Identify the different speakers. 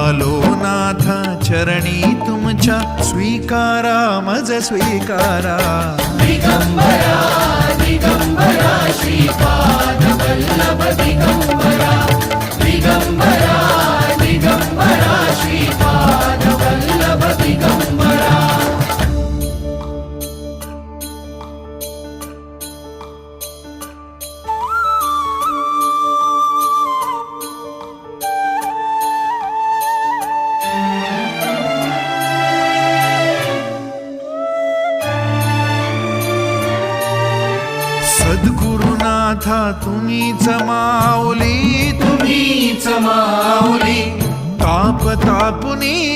Speaker 1: आलो नाथा चरणी तुमच्या, स्वीकारा मज स्वीकारा.
Speaker 2: दिगंबरा दिगंबरा श्रीपाद वल्लभ दिगंबरा. दिगंबरा दिगंबरा श्रीपाद वल्लभ दिगंबरा.
Speaker 1: सद्गुरुनाथा तुम्हीच माऊली,
Speaker 2: तुम्हीच माऊली.
Speaker 1: ताप तापुनी